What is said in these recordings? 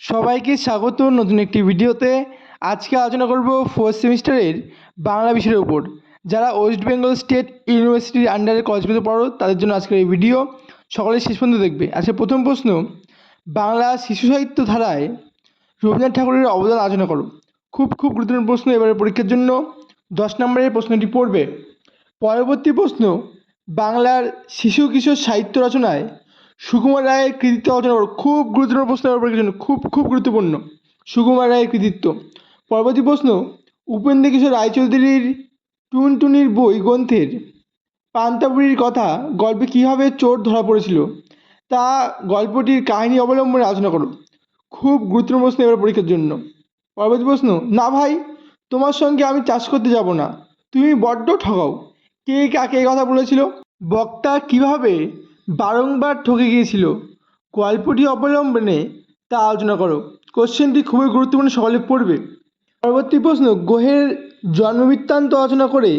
সবাইকে স্বাগত নতুন একটি ভিডিওতে। আজকে আলোচনা করব ফোর্থ সেমিস্টারের বাংলা বিষয়ের উপর। যারা ওয়েস্ট বেঙ্গল স্টেট ইউনিভার্সিটির আন্ডারে কলেজগুলোতে পড়ো তাদের জন্য আজকের এই ভিডিও, সকলে শেষ পর্যন্ত দেখবে। আজকে প্রথম প্রশ্ন, বাংলা শিশু সাহিত্য ধারায় রবীন্দ্রনাথ ঠাকুরের অবদান আলোচনা করো। খুব গুরুত্বপূর্ণ প্রশ্ন, এবারে পরীক্ষার জন্য 10 নম্বরের প্রশ্নটি পড়বে। পরবর্তী প্রশ্ন, বাংলার শিশু কিশোর সাহিত্য রচনায় সুকুমার রায়ের কৃতিত্ব আলোচনা করো। খুব গুরুত্বপূর্ণ প্রশ্ন, পরীক্ষার জন্য খুব গুরুত্বপূর্ণ সুকুমার রায়ের কৃতিত্ব। পরবর্তী প্রশ্ন, উপেন্দ্র কিশোর রায়চৌধুরীর টুনটুনির বই গ্রন্থের পান্তাবুড়ির কথা গল্পে কীভাবে চোর ধরা পড়েছিল তা গল্পটির কাহিনী অবলম্বনে আলোচনা করো। খুব গুরুত্বপূর্ণ প্রশ্ন এবার পরীক্ষার জন্য। পরবর্তী প্রশ্ন, না ভাই, তোমার সঙ্গে আমি চাষ করতে যাব না, তুমি বড্ড ঠকাও। কে কাকে কথা বলেছিল? বক্তা কিভাবে বারংবার ঠকে গিয়েছিল গল্পটি অবলম্বনে তা আলোচনা করো। কোশ্চেনটি খুবই গুরুত্বপূর্ণ, সকলে পড়বে। পরবর্তী প্রশ্ন, গোহের জন্মবৃত্তান্ত আলোচনা করে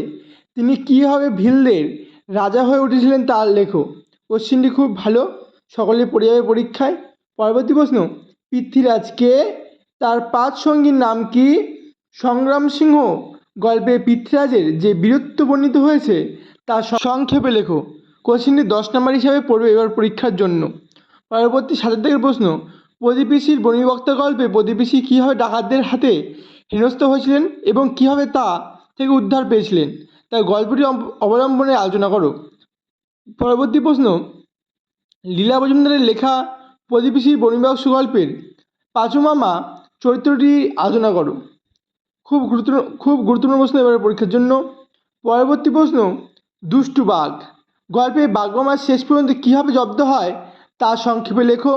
তিনি কীভাবে ভিলদের রাজা হয়ে উঠেছিলেন তা লেখো। কোশ্চেনটি খুব ভালো, সকলে পড়ে যাবে পরীক্ষায়। পরবর্তী প্রশ্ন, পৃথ্বীরাজ কে, তার 5 সঙ্গীর নাম কি? সংগ্রাম সিংহ গল্পে পৃথ্বীরাজের যে বীরত্ব বর্ণিত হয়েছে তা সংক্ষেপে লেখো। কোশ্চেনটি 10 নম্বর হিসাবে পড়বে এবার পরীক্ষার জন্য। পরবর্তী 7 থেকে প্রশ্ন, প্রদীপিসির বনিবক্তা গল্পে প্রদীপিসি কীভাবে ডাকাতদের হাতে হেনস্থ হয়েছিলেন এবং কীভাবে তা থেকে উদ্ধার পেয়েছিলেন তাই গল্পটি অবলম্বনে আলোচনা করো। পরবর্তী প্রশ্ন, লীলা মজুমদারের লেখা প্রদীপিসির বনিবক্স গল্পের পাঁচু মামা চরিত্রটি আলোচনা করো। খুব গুরুত্বপূর্ণ প্রশ্ন এবারে পরীক্ষার জন্য। পরবর্তী প্রশ্ন, দুষ্টু বাঘ গল্পে বাঘমামা শেষ পর্যন্ত কীভাবে জব্দ হয় তা সংক্ষেপে লেখো।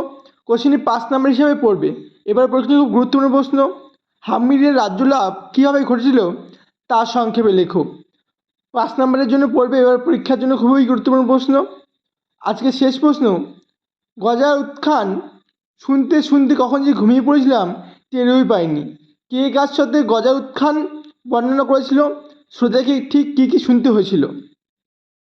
কোশ্চেনটি 5 নম্বর হিসাবে পড়বে এবার পরীক্ষা। খুব গুরুত্বপূর্ণ প্রশ্ন, হাম্মিরের রাজ্য লাভ কীভাবে ঘটেছিল তা সংক্ষেপে লেখো। 5 নম্বরের জন্য পড়বে এবার পরীক্ষার জন্য, খুবই গুরুত্বপূর্ণ প্রশ্ন। আজকে শেষ প্রশ্ন, গজার উত্থান শুনতে কখন যে ঘুমিয়ে পড়েছিলাম টেরই পাইনি। কে কার সাথে গজার উত্থান বর্ণনা করেছিল? শ্রোতাকে ঠিক কী শুনতে হয়েছিল?